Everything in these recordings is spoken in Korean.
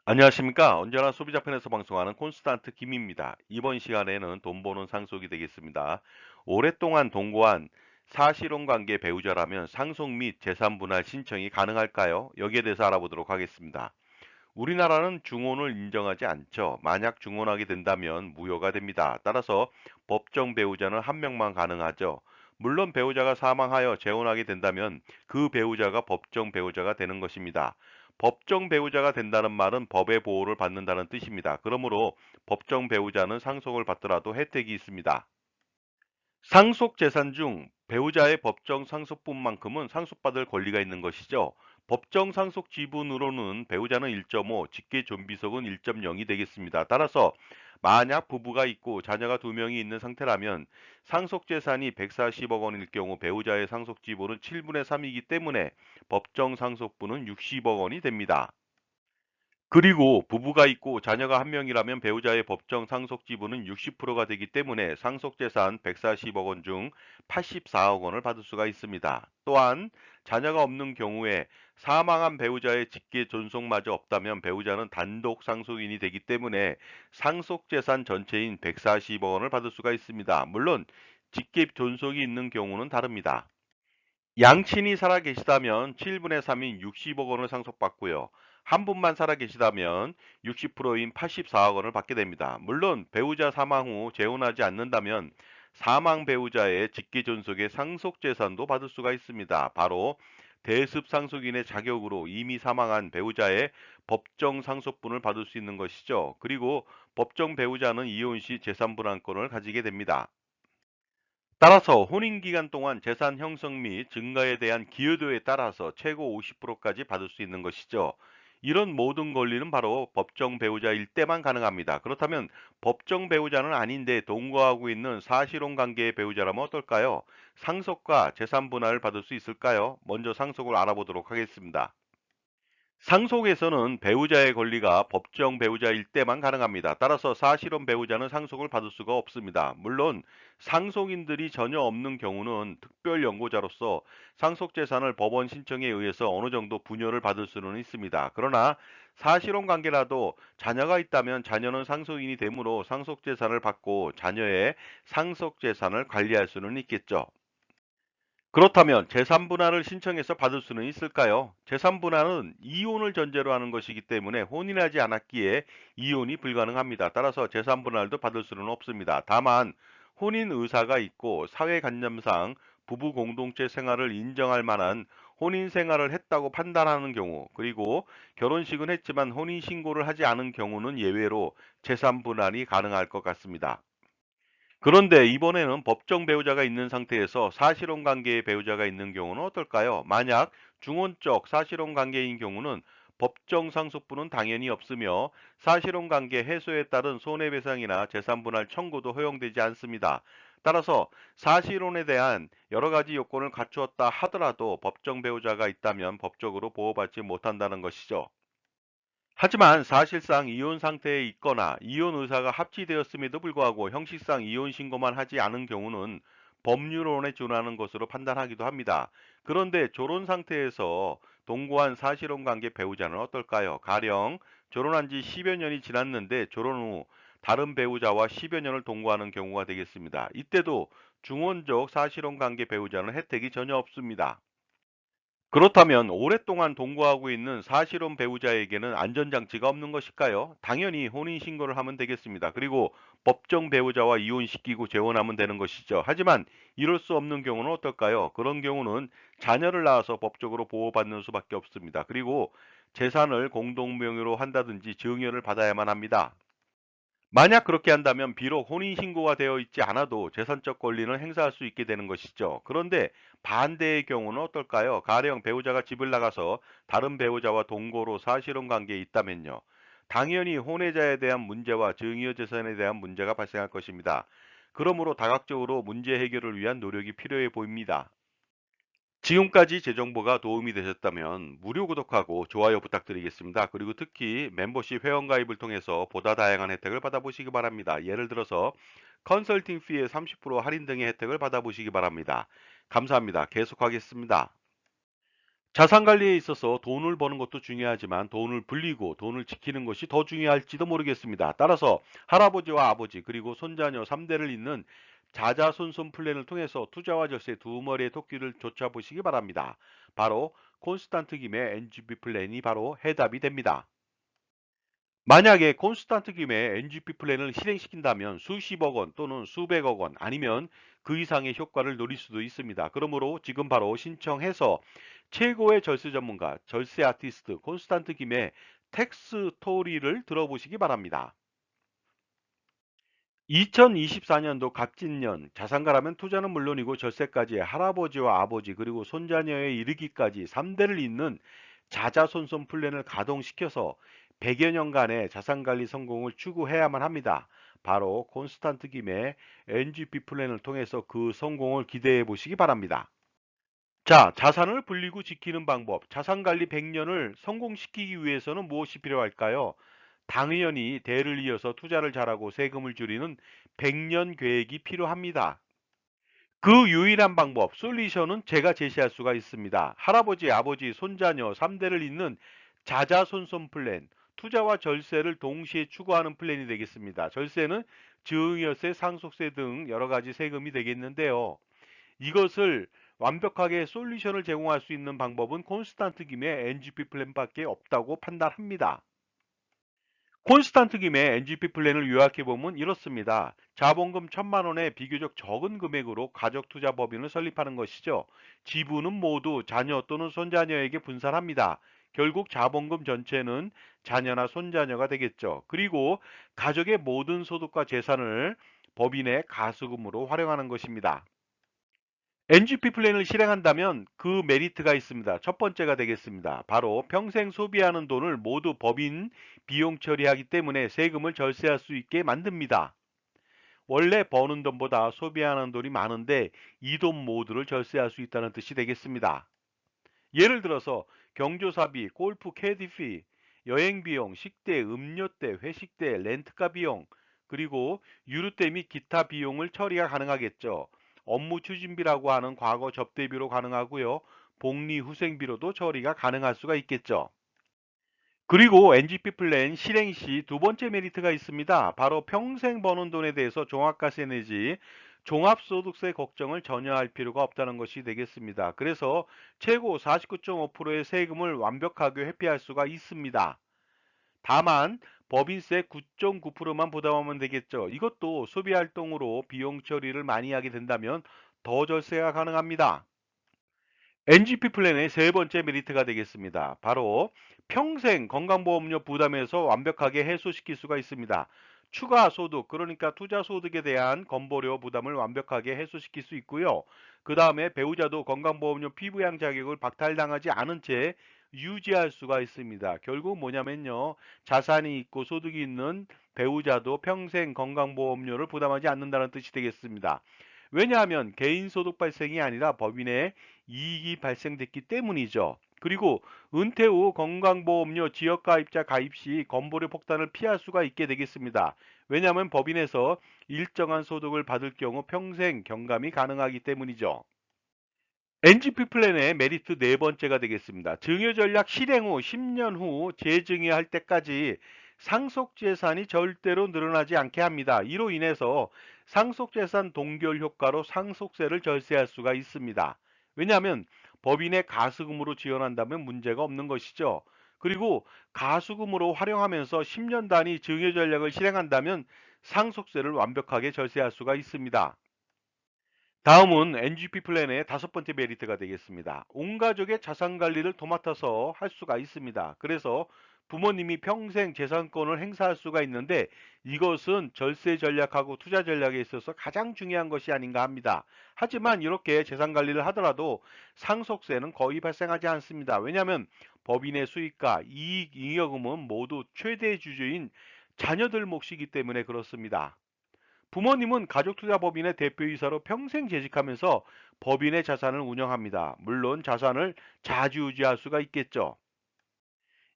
안녕하십니까. 언제나 소비자 편에서 방송하는 콘스탄트 김입니다. 이번 시간에는 돈 버는 상속이 되겠습니다. 오랫동안 동거한 사실혼 관계 배우자라면 상속 및 재산 분할 신청이 가능할까요? 여기에 대해서 알아보도록 하겠습니다. 우리나라는 중혼을 인정하지 않죠. 만약 중혼하게 된다면 무효가 됩니다. 따라서 법정 배우자는 한 명만 가능하죠. 물론 배우자가 사망하여 재혼하게 된다면 그 배우자가 법정 배우자가 되는 것입니다. 법정 배우자가 된다는 말은 법의 보호를 받는다는 뜻입니다. 그러므로 법정 배우자는 상속을 받더라도 혜택이 있습니다. 상속 재산 중 배우자의 법정 상속분만큼은 상속받을 권리가 있는 것이죠. 법정 상속 지분으로는 배우자는 1.5, 직계 존비속은 1.0이 되겠습니다. 따라서 만약 부부가 있고 자녀가 2명이 있는 상태라면 상속 재산이 140억 원일 경우 배우자의 상속 지분은 7분의 3이기 때문에 법정 상속분은 60억 원이 됩니다. 그리고 부부가 있고 자녀가 한 명이라면 배우자의 법정 상속 지분은 60%가 되기 때문에 상속 재산 140억 원 중 84억 원을 받을 수가 있습니다. 또한 자녀가 없는 경우에 사망한 배우자의 직계 존속마저 없다면 배우자는 단독 상속인이 되기 때문에 상속 재산 전체인 140억 원을 받을 수가 있습니다. 물론 직계 존속이 있는 경우는 다릅니다. 양친이 살아 계시다면 7분의 3인 60억 원을 상속받고요. 한 분만 살아 계시다면 60%인 84억 원을 받게 됩니다. 물론 배우자 사망 후 재혼하지 않는다면 사망 배우자의 직계존속의 상속재산도 받을 수가 있습니다. 바로 대습 상속인의 자격으로 이미 사망한 배우자의 법정 상속분을 받을 수 있는 것이죠. 그리고 법정 배우자는 이혼 시 재산 분할권을 가지게 됩니다. 따라서 혼인 기간 동안 재산 형성 및 증가에 대한 기여도에 따라서 최고 50%까지 받을 수 있는 것이죠. 이런 모든 권리는 바로 법정 배우자일 때만 가능합니다. 그렇다면 법정 배우자는 아닌데 동거하고 있는 사실혼 관계의 배우자라면 어떨까요? 상속과 재산 분할을 받을 수 있을까요? 먼저 상속을 알아보도록 하겠습니다. 상속에서는 배우자의 권리가 법정 배우자일 때만 가능합니다. 따라서 사실혼 배우자는 상속을 받을 수가 없습니다. 물론 상속인들이 전혀 없는 경우는 특별 연고자로서 상속 재산을 법원 신청에 의해서 어느 정도 분여를 받을 수는 있습니다. 그러나 사실혼 관계라도 자녀가 있다면 자녀는 상속인이 되므로 상속 재산을 받고 자녀의 상속 재산을 관리할 수는 있겠죠. 그렇다면 재산 분할을 신청해서 받을 수는 있을까요? 재산 분할은 이혼을 전제로 하는 것이기 때문에 혼인하지 않았기에 이혼이 불가능합니다. 따라서 재산 분할도 받을 수는 없습니다. 다만 혼인 의사가 있고 사회관념상 부부 공동체 생활을 인정할 만한 혼인 생활을 했다고 판단하는 경우, 그리고 결혼식은 했지만 혼인 신고를 하지 않은 경우는 예외로 재산 분할이 가능할 것 같습니다. 그런데 이번에는 법정 배우자가 있는 상태에서 사실혼 관계의 배우자가 있는 경우는 어떨까요? 만약 중혼적 사실혼 관계인 경우는 법정 상속분은 당연히 없으며 사실혼 관계 해소에 따른 손해배상이나 재산분할 청구도 허용되지 않습니다. 따라서 사실혼에 대한 여러 가지 요건을 갖추었다 하더라도 법정 배우자가 있다면 법적으로 보호받지 못한다는 것이죠. 하지만 사실상 이혼 상태에 있거나 이혼 의사가 합치되었음에도 불구하고 형식상 이혼 신고만 하지 않은 경우는 법률혼에 준하는 것으로 판단하기도 합니다. 그런데 결혼 상태에서 동거한 사실혼 관계 배우자는 어떨까요? 가령 결혼한 지 10여 년이 지났는데 결혼 후 다른 배우자와 10여 년을 동거하는 경우가 되겠습니다. 이때도 중혼적 사실혼 관계 배우자는 혜택이 전혀 없습니다. 그렇다면 오랫동안 동거하고 있는 사실혼 배우자에게는 안전장치가 없는 것일까요? 당연히 혼인신고를 하면 되겠습니다. 그리고 법정 배우자와 이혼시키고 재혼하면 되는 것이죠. 하지만 이럴 수 없는 경우는 어떨까요? 그런 경우는 자녀를 낳아서 법적으로 보호받는 수밖에 없습니다. 그리고 재산을 공동명의로 한다든지 증여를 받아야만 합니다. 만약 그렇게 한다면 비록 혼인신고가 되어 있지 않아도 재산적 권리는 행사할 수 있게 되는 것이죠. 그런데 반대의 경우는 어떨까요? 가령 배우자가 집을 나가서 다른 배우자와 동거로 사실혼 관계에 있다면요. 당연히 혼외자에 대한 문제와 증여 재산에 대한 문제가 발생할 것입니다. 그러므로 다각적으로 문제 해결을 위한 노력이 필요해 보입니다. 지금까지 제 정보가 도움이 되셨다면 무료 구독하고 좋아요 부탁드리겠습니다. 그리고 특히 멤버십 회원가입을 통해서 보다 다양한 혜택을 받아보시기 바랍니다. 예를 들어서 컨설팅 피의 30% 할인 등의 혜택을 받아보시기 바랍니다. 감사합니다. 계속하겠습니다. 자산 관리에 있어서 돈을 버는 것도 중요하지만 돈을 불리고 돈을 지키는 것이 더 중요할지도 모르겠습니다. 따라서 할아버지와 아버지 그리고 손자녀 3대를 잇는 자자손손 플랜을 통해서 투자와 절세 두 머리의 토끼를 쫓아보시기 바랍니다. 바로 콘스탄트 김의 NGP 플랜이 바로 해답이 됩니다. 만약에 콘스탄트 김의 NGP 플랜을 실행시킨다면 수십억 원 또는 수백억 원 아니면 그 이상의 효과를 노릴 수도 있습니다. 그러므로 지금 바로 신청해서 최고의 절세 전문가, 절세 아티스트 콘스탄트 김의 텍스 토리를 들어보시기 바랍니다. 2024년도 갑진년 자산가라면 투자는 물론이고 절세까지 할아버지와 아버지 그리고 손자녀에 이르기까지 3대를 잇는 자자손손 플랜을 가동시켜서 100여 년간의 자산관리 성공을 추구해야만 합니다. 바로 콘스탄트 김의 NGP 플랜을 통해서 그 성공을 기대해 보시기 바랍니다. 자, 자산을 불리고 지키는 방법. 자산관리 100년을 성공시키기 위해서는 무엇이 필요할까요? 당연히 대를 이어서 투자를 잘하고 세금을 줄이는 100년 계획이 필요합니다. 그 유일한 방법, 솔루션은 제가 제시할 수가 있습니다. 할아버지, 아버지, 손자녀 3대를 잇는 자자손손 플랜, 투자와 절세를 동시에 추구하는 플랜이 되겠습니다. 절세는 증여세, 상속세 등 여러 가지 세금이 되겠는데요. 이것을 완벽하게 솔루션을 제공할 수 있는 방법은 콘스탄트 김의 NGP 플랜밖에 없다고 판단합니다. 콘스탄트 김의 NGP 플랜을 요약해 보면 이렇습니다. 자본금 1,000만 원의 비교적 적은 금액으로 가족 투자 법인을 설립하는 것이죠. 지분은 모두 자녀 또는 손자녀에게 분산합니다. 결국 자본금 전체는 자녀나 손자녀가 되겠죠. 그리고 가족의 모든 소득과 재산을 법인의 가수금으로 활용하는 것입니다. NGP 플랜을 실행한다면 그 메리트가 있습니다. 첫 번째가 되겠습니다. 바로 평생 소비하는 돈을 모두 법인 비용 처리하기 때문에 세금을 절세할 수 있게 만듭니다. 원래 버는 돈보다 소비하는 돈이 많은데 이 돈 모두를 절세할 수 있다는 뜻이 되겠습니다. 예를 들어서 경조사비, 골프 캐디피, 여행 비용, 식대, 음료대, 회식대, 렌트카 비용, 그리고 유류대 및 기타 비용을 처리가 가능하겠죠. 업무 추진비라고 하는 과거 접대비로 가능하고요. 복리 후생비로도 처리가 가능할 수가 있겠죠. 그리고 NGP 플랜 실행 시 두 번째 메리트가 있습니다. 바로 평생 버는 돈에 대해서 종합과세 내지 종합소득세 걱정을 전혀 할 필요가 없다는 것이 되겠습니다. 그래서 최고 49.5%의 세금을 완벽하게 회피할 수가 있습니다. 다만 법인세 9.9%만 부담하면 되겠죠. 이것도 소비활동으로 비용 처리를 많이 하게 된다면 더 절세가 가능합니다. NGP 플랜의 세 번째 메리트가 되겠습니다. 바로 평생 건강보험료 부담에서 완벽하게 해소시킬 수가 있습니다. 추가 소득, 그러니까 투자 소득에 대한 건보료 부담을 완벽하게 해소시킬 수 있고요. 그 다음에 배우자도 건강보험료 피부양 자격을 박탈당하지 않은 채 유지할 수가 있습니다. 결국 뭐냐면요. 자산이 있고 소득이 있는 배우자도 평생 건강보험료를 부담하지 않는다는 뜻이 되겠습니다. 왜냐하면 개인소득 발생이 아니라 법인의 이익이 발생됐기 때문이죠. 그리고 은퇴 후 건강보험료 지역가입자 가입 시 건보료 폭탄을 피할 수가 있게 되겠습니다. 왜냐하면 법인에서 일정한 소득을 받을 경우 평생 경감이 가능하기 때문이죠. NGP 플랜의 메리트 네 번째가 되겠습니다. 증여 전략 실행 후 10년 후 재증여할 때까지 상속재산이 절대로 늘어나지 않게 합니다. 이로 인해서 상속재산 동결 효과로 상속세를 절세할 수가 있습니다. 왜냐하면 법인의 가수금으로 지원한다면 문제가 없는 것이죠. 그리고 가수금으로 활용하면서 10년 단위 증여 전략을 실행한다면 상속세를 완벽하게 절세할 수가 있습니다. 다음은 NGP 플랜의 다섯 번째 메리트가 되겠습니다. 온 가족의 자산 관리를 도맡아서 할 수가 있습니다. 그래서 부모님이 평생 재산권을 행사할 수가 있는데 이것은 절세 전략하고 투자 전략에 있어서 가장 중요한 것이 아닌가 합니다. 하지만 이렇게 재산 관리를 하더라도 상속세는 거의 발생하지 않습니다. 왜냐하면 법인의 수익과 이익 잉여금은 모두 최대 주주인 자녀들 몫이기 때문에 그렇습니다. 부모님은 가족투자법인의 대표이사로 평생 재직하면서 법인의 자산을 운영합니다. 물론 자산을 자주유지할 수가 있겠죠.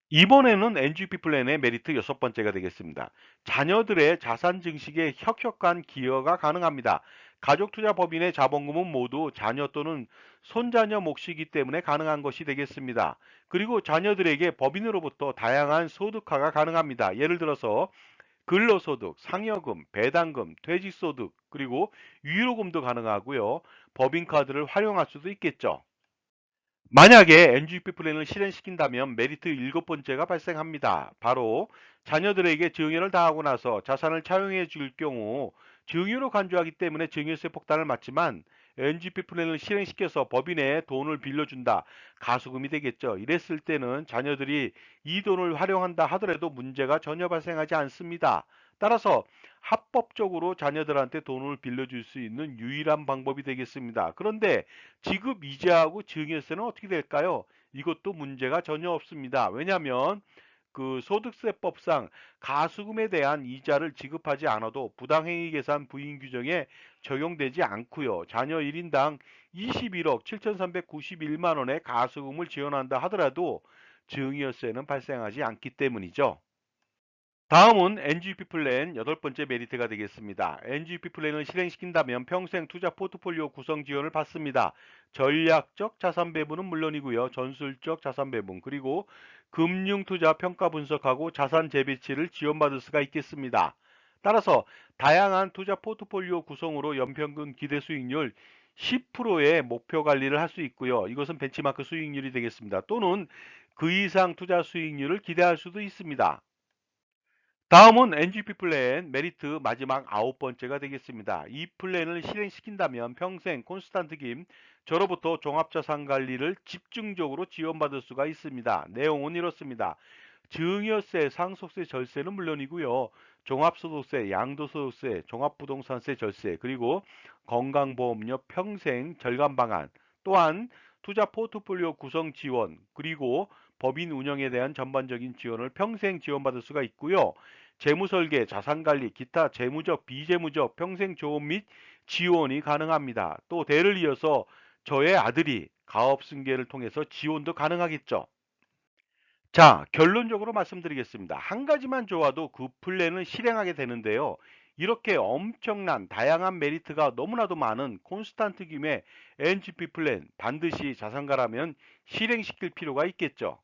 이번에는 NGP 플랜의 메리트 여섯 번째가 되겠습니다. 자녀들의 자산 증식에 혁혁한 기여가 가능합니다. 가족투자법인의 자본금은 모두 자녀 또는 손자녀 몫이기 때문에 가능한 것이 되겠습니다. 그리고 자녀들에게 법인으로부터 다양한 소득화가 가능합니다. 예를 들어서 근로소득, 상여금, 배당금, 퇴직소득, 그리고 유로금도 가능하고요. 법인카드를 활용할 수도 있겠죠. 만약에 NGP 플랜을 실행시킨다면 메리트 일곱 번째가 발생합니다. 바로 자녀들에게 증여를 당하고 나서 자산을 차용해 줄 경우 증여로 간주하기 때문에 증여세 폭탄을 맞지만 NGP 플랜을 실행시켜서 법인에 돈을 빌려준다. 가수금이 되겠죠. 이랬을 때는 자녀들이 이 돈을 활용한다 하더라도 문제가 전혀 발생하지 않습니다. 따라서 합법적으로 자녀들한테 돈을 빌려줄 수 있는 유일한 방법이 되겠습니다. 그런데 지급 이자하고 증여세는 어떻게 될까요? 이것도 문제가 전혀 없습니다. 왜냐하면 그 소득세법상 가수금에 대한 이자를 지급하지 않아도 부당행위 계산 부인 규정에 적용되지 않고요. 자녀 1인당 21억 7,391만 원의 가수금을 지원한다 하더라도 증여세는 발생하지 않기 때문이죠. 다음은 NGP 플랜 여덟 번째 메리트가 되겠습니다. NGP 플랜을 실행시킨다면 평생 투자 포트폴리오 구성 지원을 받습니다. 전략적 자산 배분은 물론이고요. 전술적 자산 배분 그리고 금융 투자 평가 분석하고 자산 재배치를 지원받을 수가 있겠습니다. 따라서 다양한 투자 포트폴리오 구성으로 연평균 기대 수익률 10%의 목표 관리를 할 수 있고요. 이것은 벤치마크 수익률이 되겠습니다. 또는 그 이상 투자 수익률을 기대할 수도 있습니다. 다음은 NGP 플랜 메리트 마지막 아홉 번째가 되겠습니다. 이 플랜을 실행시킨다면 평생 콘스탄트 김 저로부터 종합자산 관리를 집중적으로 지원받을 수가 있습니다. 내용은 이렇습니다. 증여세, 상속세, 절세는 물론이고요. 종합소득세, 양도소득세, 종합부동산세 절세, 그리고 건강보험료 평생 절감 방안, 또한 투자 포트폴리오 구성 지원, 그리고 법인 운영에 대한 전반적인 지원을 평생 지원받을 수가 있고요. 재무설계, 자산관리, 기타 재무적, 비재무적 평생 조언 및 지원이 가능합니다. 또 대를 이어서 저의 아들이 가업승계를 통해서 지원도 가능하겠죠. 자, 결론적으로 말씀드리겠습니다. 한 가지만 좋아도 그 플랜을 실행하게 되는데요. 이렇게 엄청난 다양한 메리트가 너무나도 많은 콘스탄트 김의 NGP 플랜 반드시 자산가라면 실행시킬 필요가 있겠죠.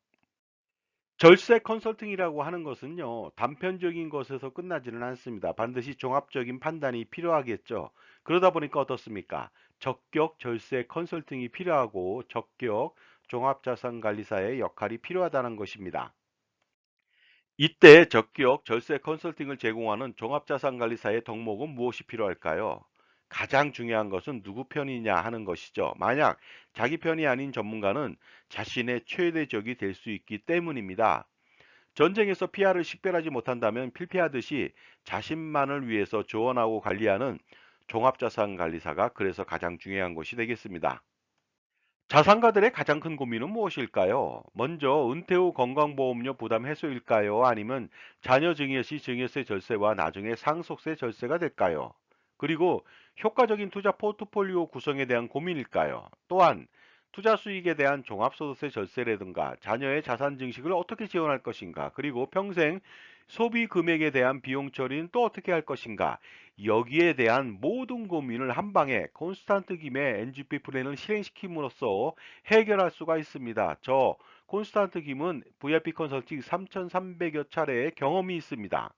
절세 컨설팅이라고 하는 것은요, 단편적인 것에서 끝나지는 않습니다. 반드시 종합적인 판단이 필요하겠죠. 그러다 보니까 어떻습니까? 적격 절세 컨설팅이 필요하고 적격 종합자산관리사의 역할이 필요하다는 것입니다. 이때 적격 절세 컨설팅을 제공하는 종합자산관리사의 덕목은 무엇이 필요할까요? 가장 중요한 것은 누구 편이냐 하는 것이죠. 만약 자기 편이 아닌 전문가는 자신의 최대 적이 될 수 있기 때문입니다. 전쟁에서 피아를 식별하지 못한다면 필피하듯이 자신만을 위해서 조언하고 관리하는 종합자산관리사가 그래서 가장 중요한 것이 되겠습니다. 자산가들의 가장 큰 고민은 무엇일까요? 먼저 은퇴 후 건강보험료 부담 해소일까요? 아니면 자녀 증여 시 증여세 절세와 나중에 상속세 절세가 될까요? 그리고 효과적인 투자 포트폴리오 구성에 대한 고민일까요? 또한 투자 수익에 대한 종합소득세 절세라든가 자녀의 자산 증식을 어떻게 지원할 것인가? 그리고 평생 소비 금액에 대한 비용 처리는 또 어떻게 할 것인가? 여기에 대한 모든 고민을 한 방에 콘스탄트 김의 NGP 플랜을 실행시킴으로써 해결할 수가 있습니다. 저 콘스탄트 김은 VIP 컨설팅 3,300여 차례의 경험이 있습니다.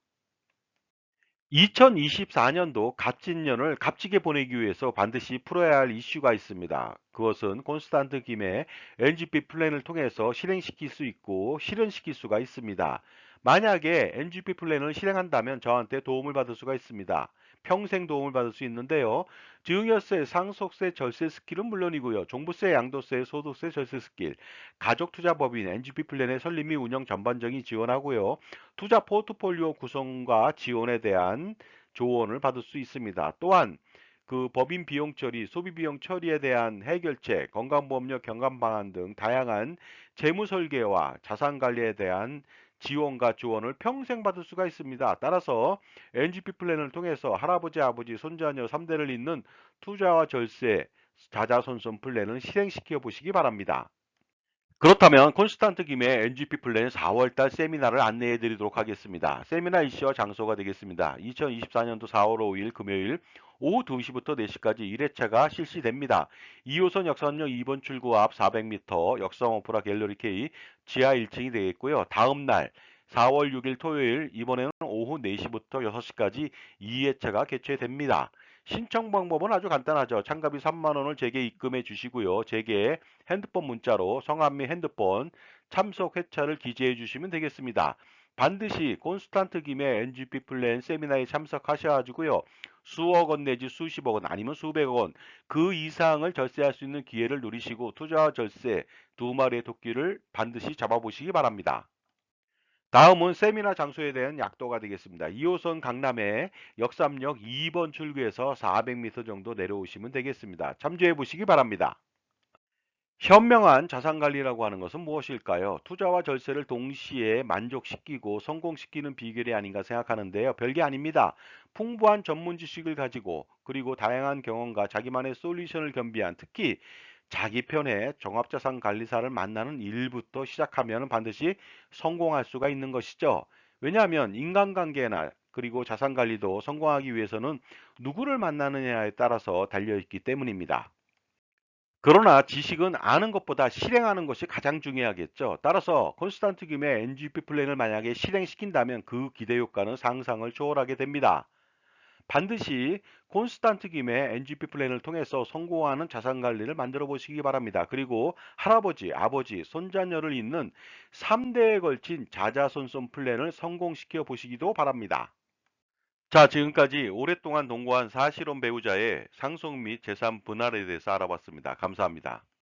2024년도 갑진년을 값지게 보내기 위해서 반드시 풀어야 할 이슈가 있습니다. 그것은 콘스탄트 김의 NGP 플랜을 통해서 실행시킬 수 있고 실현시킬 수가 있습니다. 만약에 NGP 플랜을 실행한다면 저한테 도움을 받을 수가 있습니다. 평생 도움을 받을 수 있는데요. 증여세, 상속세, 절세 스킬은 물론이고요. 종부세, 양도세, 소득세, 절세 스킬, 가족투자법인 NGP 플랜의 설립 및 운영 전반적인 지원하고요. 투자 포트폴리오 구성과 지원에 대한 조언을 받을 수 있습니다. 또한 그 법인 비용 처리, 소비 비용 처리에 대한 해결책, 건강보험료 경감 방안 등 다양한 재무 설계와 자산 관리에 대한 지원과 조언을 평생 받을 수가 있습니다. 따라서 NGP 플랜을 통해서 할아버지, 아버지, 손자녀 3대를 잇는 투자와 절세, 자자손손 플랜을 실행시켜 보시기 바랍니다. 그렇다면 콘스탄트 김의 NGP 플랜 4월달 세미나를 안내해 드리도록 하겠습니다. 세미나 일시와 장소가 되겠습니다. 2024년도 4월 5일 금요일 오후 2시부터 4시까지 1회차가 실시됩니다. 2호선 역삼역 2번 출구 앞 400m 역삼 오프라 갤러리 K 지하 1층이 되겠고요. 다음 날 4월 6일 토요일 이번에는 오후 4시부터 6시까지 2회차가 개최됩니다. 신청 방법은 아주 간단하죠. 참가비 3만 원을 제게 입금해 주시고요. 제게 핸드폰 문자로 성함 및 핸드폰, 참석 회차를 기재해 주시면 되겠습니다. 반드시 콘스탄트 김의 NGP 플랜 세미나에 참석하셔가지고요. 수억 원 내지 수십억 원 아니면 수백억 원 그 이상을 절세할 수 있는 기회를 누리시고 투자와 절세 두 마리의 토끼를 반드시 잡아보시기 바랍니다. 다음은 세미나 장소에 대한 약도가 되겠습니다. 2호선 강남에 역삼역 2번 출구에서 400m 정도 내려오시면 되겠습니다. 참조해 보시기 바랍니다. 현명한 자산관리라고 하는 것은 무엇일까요? 투자와 절세를 동시에 만족시키고 성공시키는 비결이 아닌가 생각하는데요. 별게 아닙니다. 풍부한 전문 지식을 가지고 그리고 다양한 경험과 자기만의 솔루션을 겸비한 특히 자기 편의 종합자산관리사를 만나는 일부터 시작하면 반드시 성공할 수가 있는 것이죠. 왜냐하면 인간관계나 그리고 자산관리도 성공하기 위해서는 누구를 만나느냐에 따라서 달려있기 때문입니다. 그러나 지식은 아는 것보다 실행하는 것이 가장 중요하겠죠. 따라서 콘스탄트 김의 NGP 플랜을 만약에 실행시킨다면 그 기대 효과는 상상을 초월하게 됩니다. 반드시 콘스탄트 김의 NGP 플랜을 통해서 성공하는 자산 관리를 만들어 보시기 바랍니다. 그리고 할아버지, 아버지, 손자녀를 잇는 3대에 걸친 자자손손 플랜을 성공시켜 보시기도 바랍니다. 자, 지금까지 오랫동안 동거한 사실혼 배우자의 상속 및 재산 분할에 대해서 알아봤습니다. 감사합니다.